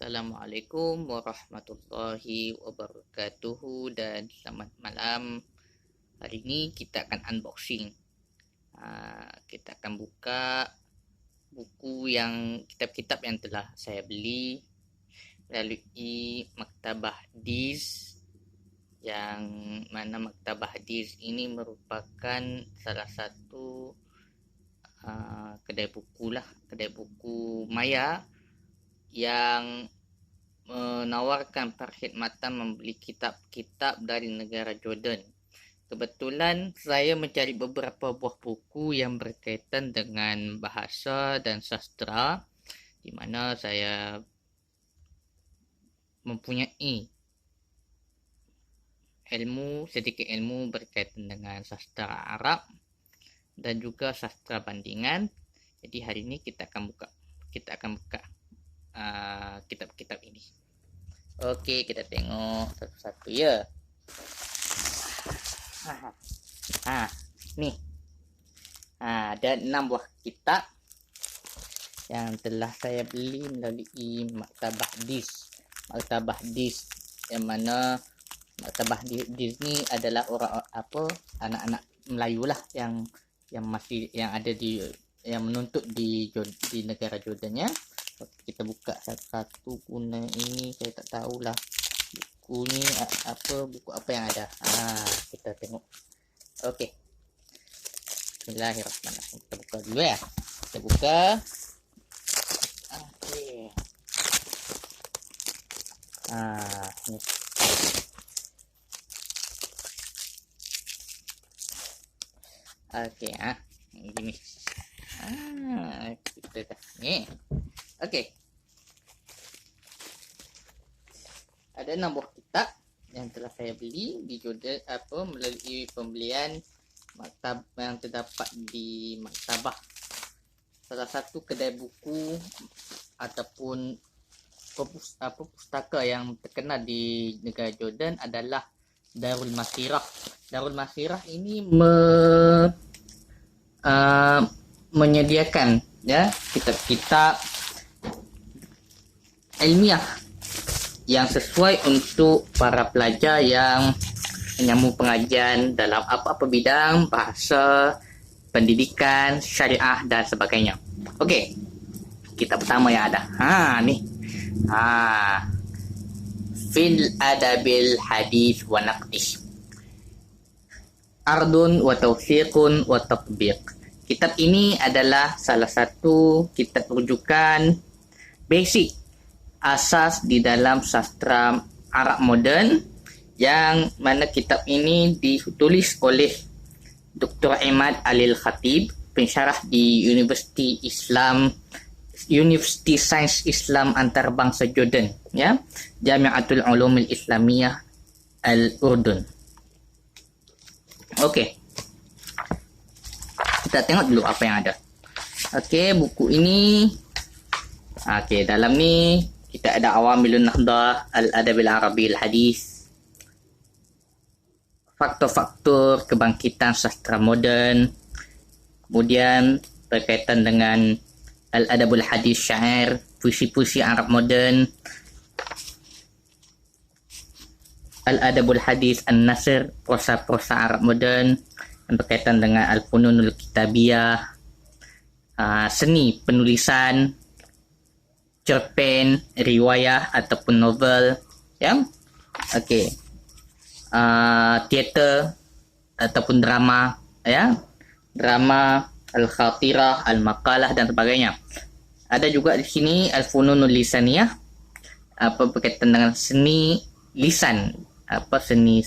Assalamualaikum warahmatullahi wabarakatuh dan selamat malam. Hari ini kita akan unboxing. Kita akan buka buku kitab-kitab yang telah saya beli melalui Maktabah Diz, yang mana Maktabah Diz ini merupakan salah satu kedai buku maya yang menawarkan perkhidmatan membeli kitab-kitab dari negara Jordan. Kebetulan saya mencari beberapa buah buku yang berkaitan dengan bahasa dan sastra, di mana saya mempunyai sedikit ilmu berkaitan dengan sastra Arab dan juga sastra bandingan. Jadi hari ini kita akan buka kitab-kitab ini. Oke, kita tengok satu-satu ya. Nih. Ada 6 buah kitab yang telah saya beli melalui Maktabah Diz. Maktabah Diz yang mana Maktabah Diz ni adalah anak-anak Melayu lah yang menuntut di negara Jordan ya. Kita buka satu-satu. Guna ini saya tak tahulah buku apa yang ada. Kita tengok. Okey, bismillahirrahmanirrahim. Kita buka dulu ya. Kita buka. Okey. Ni. Okey, gini. Kita dah ni. Okey. Ada 6 buah kitab yang telah saya beli di Jordan melalui pembelian yang terdapat di maktabah. Salah satu kedai buku ataupun pustaka yang terkenal di negara Jordan adalah Darul Masirah. Darul Masirah ini menyediakan ya kitab-kitab ilmiah yang sesuai untuk para pelajar yang menyambung pengajian dalam apa-apa bidang bahasa, pendidikan, syariah dan sebagainya. Okey. Kitab pertama yang ada. Ni. Fil Adabil Hadis wa Naqdish. Ardun wa Tawfiqun wa Tatbiq. Kitab ini adalah salah satu kitab rujukan basic asas di dalam sastra Arab moden, yang mana kitab ini ditulis oleh Dr. Imad Alil Khatib, pensyarah di Universiti Sains Islam Antarabangsa Jordan ya, Jamiatul Ulumul Islamiyah Al-Urdun. Okey, kita tengok dulu apa yang ada. Okey, buku ini dalam ni kita ada Awamilun Nahdah Al-Adabil Arabi Al-Hadis, faktor-faktor kebangkitan sastra moden, kemudian berkaitan dengan Al-Adabul Hadis Syair, puisi-puisi Arab moden, Al-Adabul Hadis An-Nasr, prosa-prosa Arab moden, yang berkaitan dengan Al-Fununul Kitabiyah, seni penulisan, cerpen, riwayah ataupun novel ya. Okey. Teater ataupun drama ya. Drama, al-khatirah, al-maqalah dan sebagainya. Ada juga di sini al-fununul lisaniyah, berkaitan dengan seni lisan, seni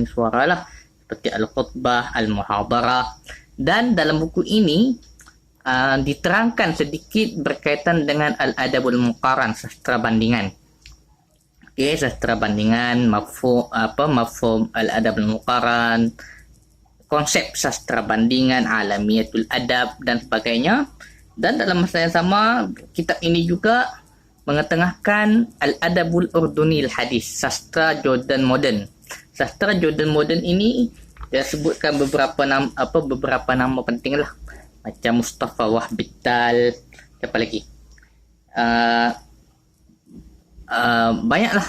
suara lah, seperti al-khutbah, al-muhadarah. Dan dalam buku ini diterangkan sedikit berkaitan dengan al-adabul muqaran, sastra bandingan. Okey, sastra bandingan, mafhum al-adabul muqaran, konsep sastra bandingan, alamiyatul adab dan sebagainya. Dan dalam masa yang sama, kitab ini juga mengetengahkan al-adabul urdunil hadis, sastra Jordan moden. Sastra Jordan moden ini dia sebutkan beberapa nama penting lah, macam Mustafa Wahbital, siapa lagi, banyaklah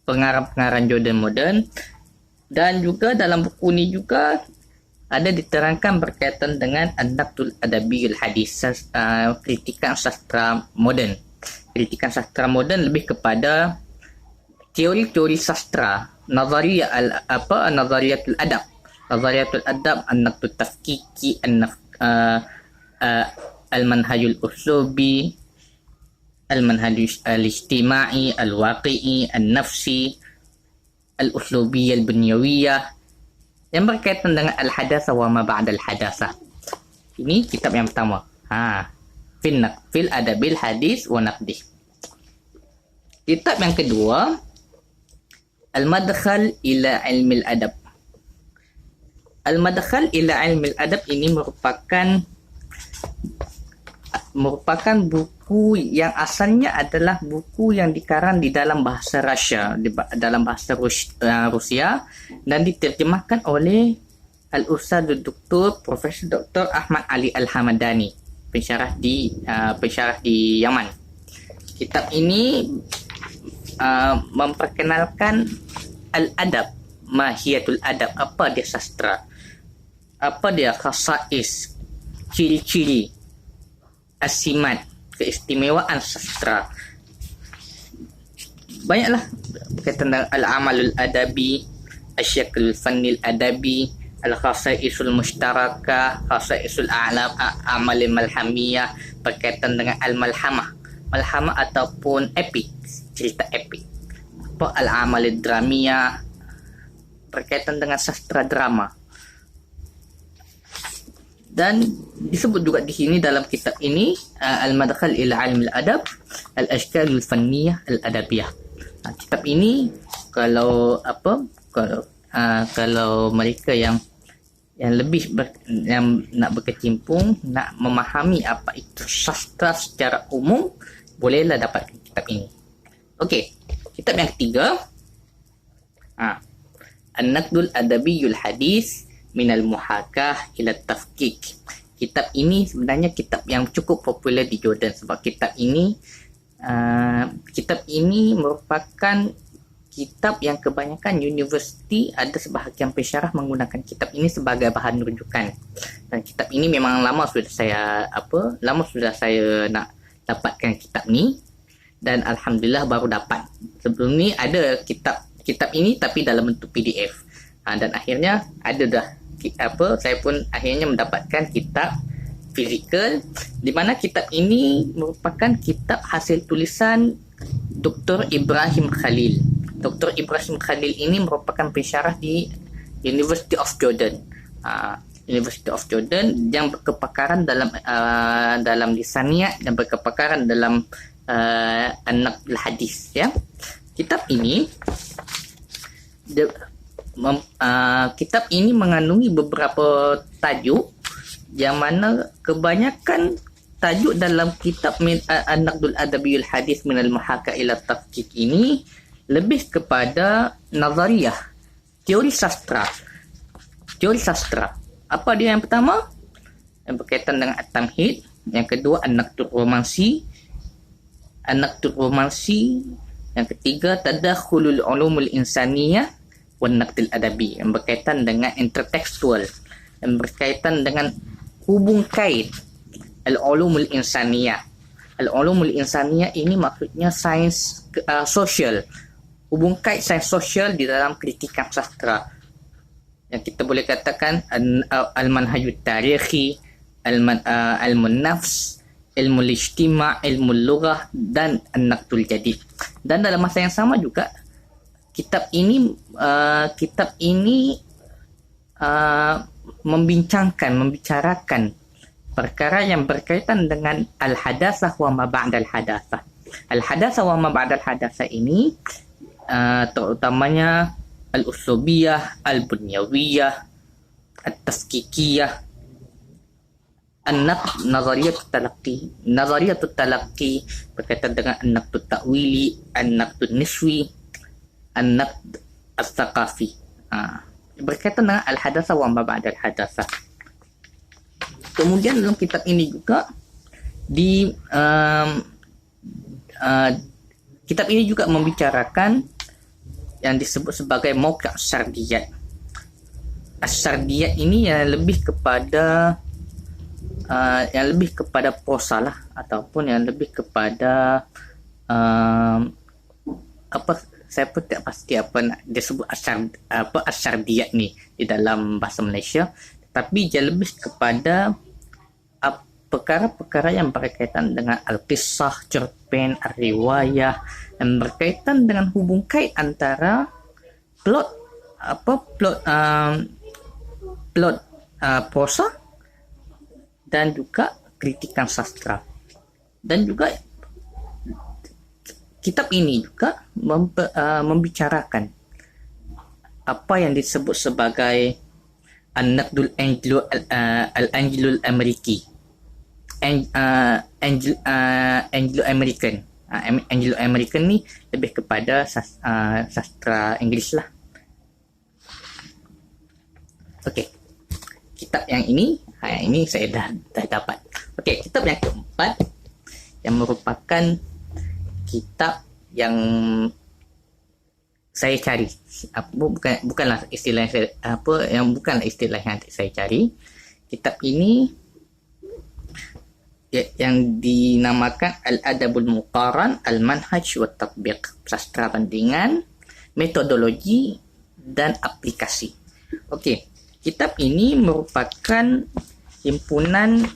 pengarang-pengarang Jordan moden, dan juga dalam buku ni juga ada diterangkan berkaitan dengan An-Naqdul Adabiyul Hadis, kritikan sastra moden. Kritikan sastra moden lebih kepada teori-teori sastra, nazariyatul adab. Nazariyatul adab, an-naqdut tafkiki, al-manhajul uslubi, al-manhajul al-ijtima'i, al-waqi'i, al-nafsi, al-uslubiyah, al-bunyawiyah, yang berkaitan dengan al-hadasah wa ma ba'da al-hadasah. Ini kitab yang pertama. Fil adabil hadis wa naqdih. Kitab yang kedua, Al-Madkhal ila Ilmil Adab. Al-Madkhal ila Ilmil Adab ini merupakan buku yang asalnya adalah buku yang dikarang di dalam bahasa Rusia, dalam bahasa Rusia, dan diterjemahkan oleh Al-Ustaz Dr. Profesor Dr. Ahmad Ali Al-Hamadani, pensyarah di Yaman. Kitab ini memperkenalkan al-adab, mahiyatul adab, apa dia sastra, apa dia khasais, ciri-ciri, asimat, keistimewaan sastra. Banyaklah berkaitan dengan al-amalul adabi, asyaklul fannil adabi, al-khasaisul mushtarakah, khasaisul a'malil malhamiyah, berkaitan dengan al-malhamah, malhamah ataupun epik, cerita epik. Al-amalid dramiyah, berkaitan dengan sastra drama. Dan disebut juga di sini dalam kitab ini Al-Madkhal ila Ilmil Adab, Al-Ashkalul Fanniyah Al-Adabiyah. Kitab ini kalau mereka yang lebih yang nak berkecimpung, nak memahami apa itu sastra secara umum, bolehlah dapat kitab ini. Okey, kitab yang ketiga, An-Naqdul Adabiyul Hadis Minal Muhakah ila Tafkik. Kitab ini sebenarnya kitab yang cukup popular di Jordan, sebab kitab ini merupakan kitab yang kebanyakan universiti, ada sebahagian pensyarah menggunakan kitab ini sebagai bahan rujukan. Dan kitab ini memang lama sudah saya nak dapatkan kitab ni, dan alhamdulillah baru dapat. Sebelum ni ada kitab ini tapi dalam bentuk PDF. Dan akhirnya saya pun akhirnya mendapatkan kitab fizikal, di mana kitab ini merupakan kitab hasil tulisan Dr. Ibrahim Khalil. Dr. Ibrahim Khalil ini merupakan pensyarah di University of Jordan. University of Jordan yang berkepakaran dalam lisaniyat dan berkepakaran dalam an-naqd hadis, ya. Kitab ini mengandungi beberapa tajuk, yang mana kebanyakan tajuk dalam kitab An-Naqdul Adabiyul Hadis Minal Muhaka ila Tafkik ini lebih kepada nazariyah, teori sastra. Apa dia yang pertama? Yang berkaitan dengan at-tamhid. Yang kedua, an-naqdul romansi. Yang ketiga, tadakhulul ulumul insaniyah wan naqdil adabi, yang berkaitan dengan intertekstual, yang berkaitan dengan hubung kait al-ulumul insaniyah. Al-ulumul insaniyah ini maksudnya sains sosial, hubung kait sains sosial di dalam kritikan sastra, yang kita boleh katakan al-manhajut tarikhi, ilmun nafs, ilmu ijtima', ilmu lughah, dan an-naqdul jadid. Dan dalam masa yang sama juga kitab ini membicarakan perkara yang berkaitan dengan al-hadasah wa ma ba'dal hadasah. Al-hadasah wa ma ba'dal hadasah ini terutamanya al-uslubiyah, al-bunyawiyah, at-tafkikiyah, nazariyatut talaqqi berkaitan dengan an-naqdut ta'wili, an-naqdun niswi, an-naqd as-saqafi, berkaitan dengan al-hadasah wa ma ba'dal hadasah. Kemudian dalam kitab ini juga kitab ini juga membicarakan yang disebut sebagai mauqi' as-sardiyat. As-sardiyat ini yang lebih kepada prosa lah, ataupun yang lebih kepada saya pun tak pasti apa nak disebut as-sardiyat ni di dalam bahasa Malaysia, tapi dia lebih kepada perkara-perkara yang berkaitan dengan al-qissah, cerpen, riwayah, yang berkaitan dengan hubung kait antara plot prosa dan juga kritikan sastra. Dan juga kitab ini juga membicarakan apa yang disebut sebagai an-naqdul Anglo Ameriki, Anglo-American. Anglo-American ni lebih kepada sastra Inggeris lah. Okey. Kitab yang ini saya dah dapat. Okey, kitab yang keempat yang merupakan kitab yang saya cari. Bukanlah istilah yang saya cari. Kitab ini yang dinamakan Al-Adabul Muqaran, Al-Manhaj wa Tatbiq, sastra bandingan, metodologi dan aplikasi. Okey, kitab ini merupakan himpunan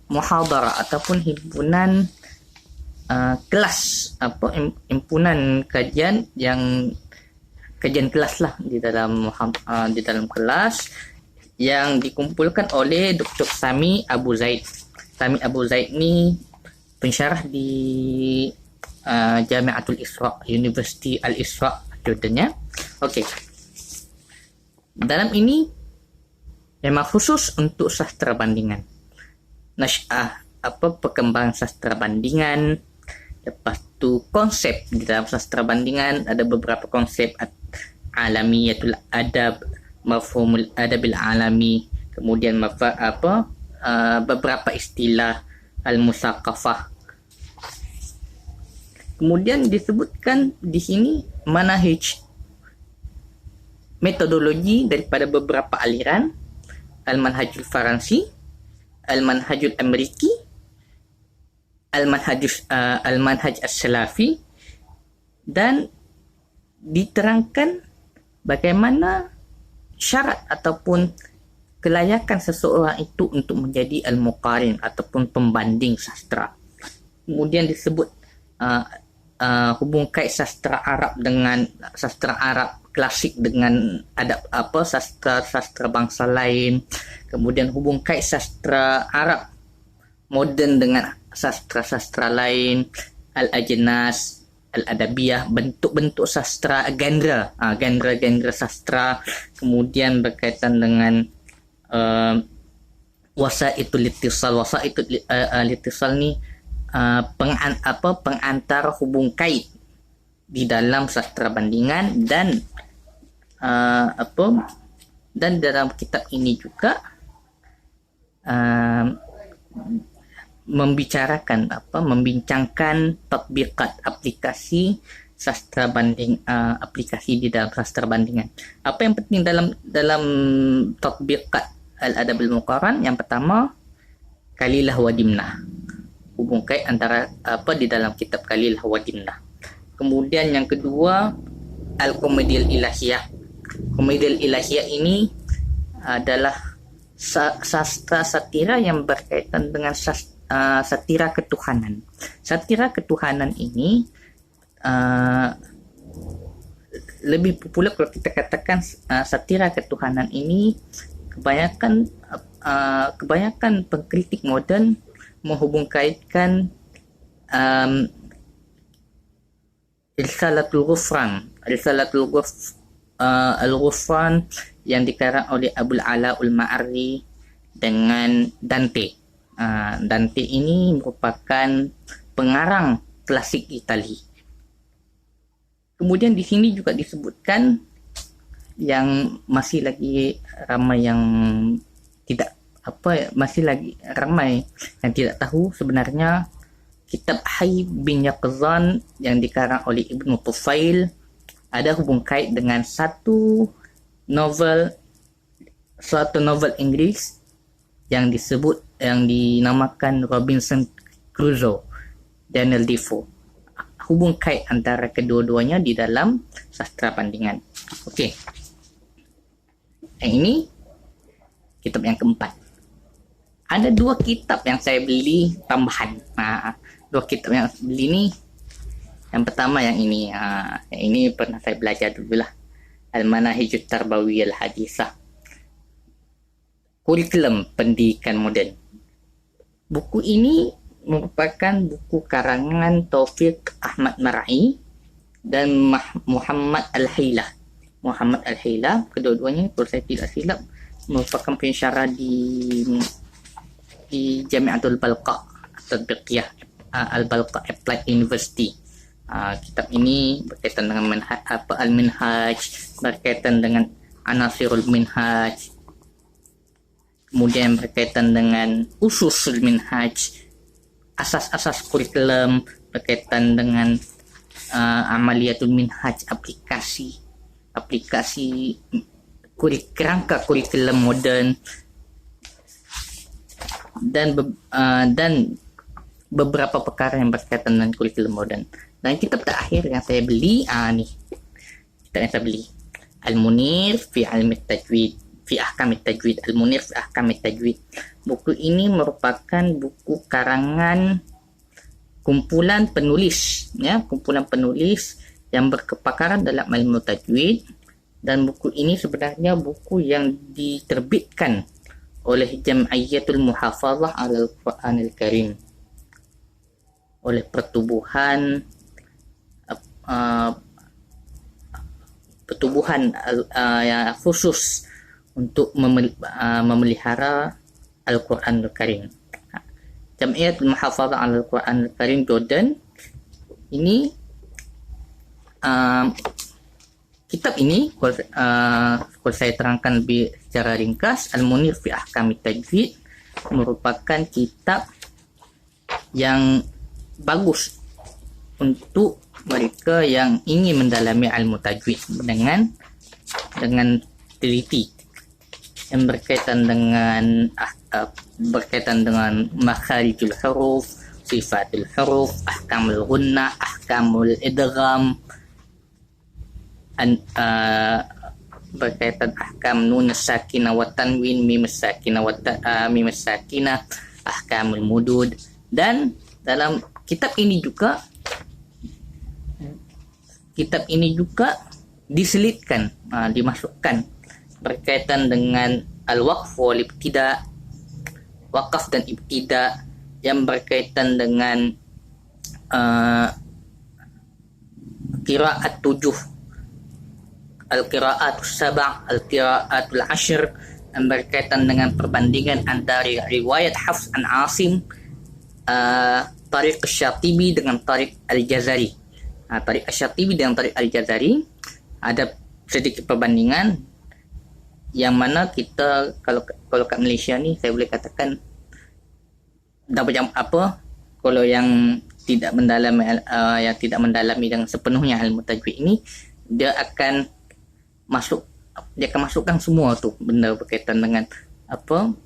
muhadarah ataupun himpunan kelas, himpunan kajian kelas lah di dalam kelas yang dikumpulkan oleh Dr. Sami Abu Zaid. Sami Abu Zaid ni pensyarah di Jamiatul Isra, University Al-Isra Jordan ya. Okey. Dalam ini memang khusus untuk sastra bandingan. Perkembangan sastra bandingan. Lepas tu konsep di dalam sastra bandingan ada beberapa konsep: alamiyatul adab, mafhumul adabil alami, kemudian beberapa istilah al-musaqafah. Kemudian disebutkan di sini manahij, metodologi daripada beberapa aliran: al-manhajul Faransi, al-manhajul Ameriki, al-manhaj as-Salafi, dan diterangkan bagaimana syarat ataupun kelayakan seseorang itu untuk menjadi al-muqarin ataupun pembanding sastra. Kemudian disebut hubung kait sastra Arab dengan sastra Arab klasik dengan adab sastra bangsa lain. Kemudian hubung kait sastra Arab moden dengan sastra lain, al-ajnas, al-adabiyah, bentuk-bentuk sastra, genre sastra. Kemudian berkaitan dengan wasaitul litisal ni pengantar hubung kait di dalam sastra bandingan, dan dalam kitab ini juga membincangkan tatbiqat, aplikasi sastra banding, aplikasi di dalam sastra bandingan. Apa yang penting dalam tatbiqat al-adabul muqaran? Yang pertama, kalilah wa dimnah, hubung kait antara di dalam kitab kalilah wa dimnah. Kemudian yang kedua, al-komedial ilahiyah. Komedial ilahiyah ini adalah sastra satira yang berkaitan dengan satira ketuhanan. Satira ketuhanan ini lebih populer kalau kita katakan satira ketuhanan ini kebanyakan pengkritik moden menghubung kaitkan Risalatul Ghufran Al-Ghufran yang dikarang oleh Abul Ala Al-Ma'arri dengan Dante. Dante ini merupakan pengarang klasik Itali. Kemudian di sini juga disebutkan yang masih lagi ramai yang tidak masih lagi ramai yang tidak tahu sebenarnya kitab Hayy bin Yaqzan yang dikarang oleh Ibnu Tufail ada hubung kait dengan satu novel Inggris yang dinamakan Robinson Crusoe, Daniel Defoe. Hubung kait antara kedua-duanya di dalam sastra bandingan. Okey. Yang ini kitab yang keempat. Ada dua kitab yang saya beli tambahan. Dua kitab yang saya beli ni, yang pertama yang ini. Yang ini pernah saya belajar dulu lah. Al-Manahijut Tarbawiyah Al-Hadisah. Kurikulum pendidikan moden. Buku ini merupakan buku karangan Taufik Ahmad Mar'i dan Muhammad Al-Hailah. Kedua-duanya kalau saya tidak silap merupakan pensyarah di Jami'atul Balqa Tadbiqiyah Al-Balqa Applied University. Kitab ini berkaitan dengan Al-Minhaj, berkaitan dengan Anasirul Minhaj, kemudian berkaitan dengan Ususul Minhaj, asas-asas kurikulum, berkaitan dengan Amaliyatul Minhaj, aplikasi kerangka kurikulum moden, dan beberapa perkara yang berkaitan dengan kurikulum moden. Dan kitab terakhir yang saya beli ni kitab yang saya beli, Al-Munir fi Al-Tajwid fi Ahkam Tajwid. Al-Munir fi Ahkam Tajwid. Buku ini merupakan buku karangan kumpulan penulis yang berkepakaran dalam ilmu tajwid, dan buku ini sebenarnya buku yang diterbitkan oleh Jam'iyatul Muhafazah Al-Quranil Karim, oleh pertubuhan yang khusus untuk memelihara Al-Quranul Karim. Jam'iyatul Muhafazah Al-Quranil Karim Jordan ini, kitab ini kalau saya terangkan lebih secara ringkas, Al-Munir fi Ahkam Tajwid merupakan kitab yang bagus untuk mereka yang ingin mendalami ilmu tajwid dengan teliti, yang berkaitan dengan makharijul huruf, sifatul huruf, ahkamul gunnah, ahkamul idgham, berkaitan ahkam nun sakinah wa tanwin, mim sakinah wa mim sakinah, ahkamul mudud. Dan dalam kitab ini juga diselitkan, dimasukkan berkaitan dengan al-waqf wal ibtida, waqaf dan ibtida, yang berkaitan dengan qiraat 7, al-qiraatus sab', al-qiraatul 'ashr, yang berkaitan dengan perbandingan antara riwayat Hafs an Asim, Tariq Syatibi dengan Tariq Al-Jazari. Tariq Syatibi dengan Tariq Al-Jazari ada sedikit perbandingan, yang mana kita kalau kat Malaysia ni saya boleh katakan kalau yang tidak mendalami dengan sepenuhnya ilmu tajwid ini, dia akan masukkan semua tu benda berkaitan dengan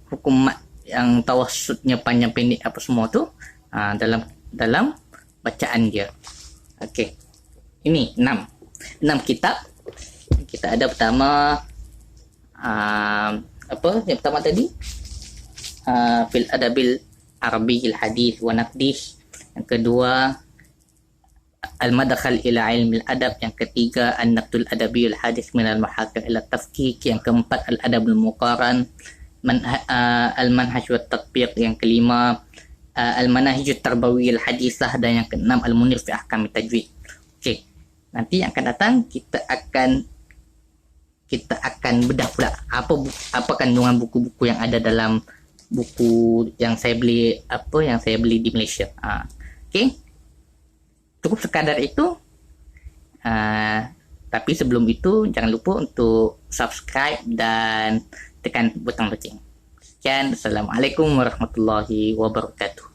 hukum mat yang tawassutnya panjang pendek semua tu dalam bacaan dia. Okey. Ini 6 kitab. Kita ada pertama yang pertama tadi fil adabil arabiyil hadis wa naqdih. Yang kedua al-madkhal ila ilmi al-adab. Yang ketiga an-naqdul adabiyul hadis min al-muhakam ila tafkik. Yang keempat al-adabul muqaran, al-manhaj wa tatbiq. Yang kelima al-manahijut tarbawiyah al-hadisah, dan yang keenam al-munir fi ahkam tajwid. Okey. Nanti yang akan datang kita akan bedah pula apa kandungan buku-buku yang ada dalam buku yang saya beli di Malaysia. Okey. Cukup sekadar itu. Tapi sebelum itu jangan lupa untuk subscribe dan tekan butang lonceng. Sekian, Assalamualaikum warahmatullahi wabarakatuh.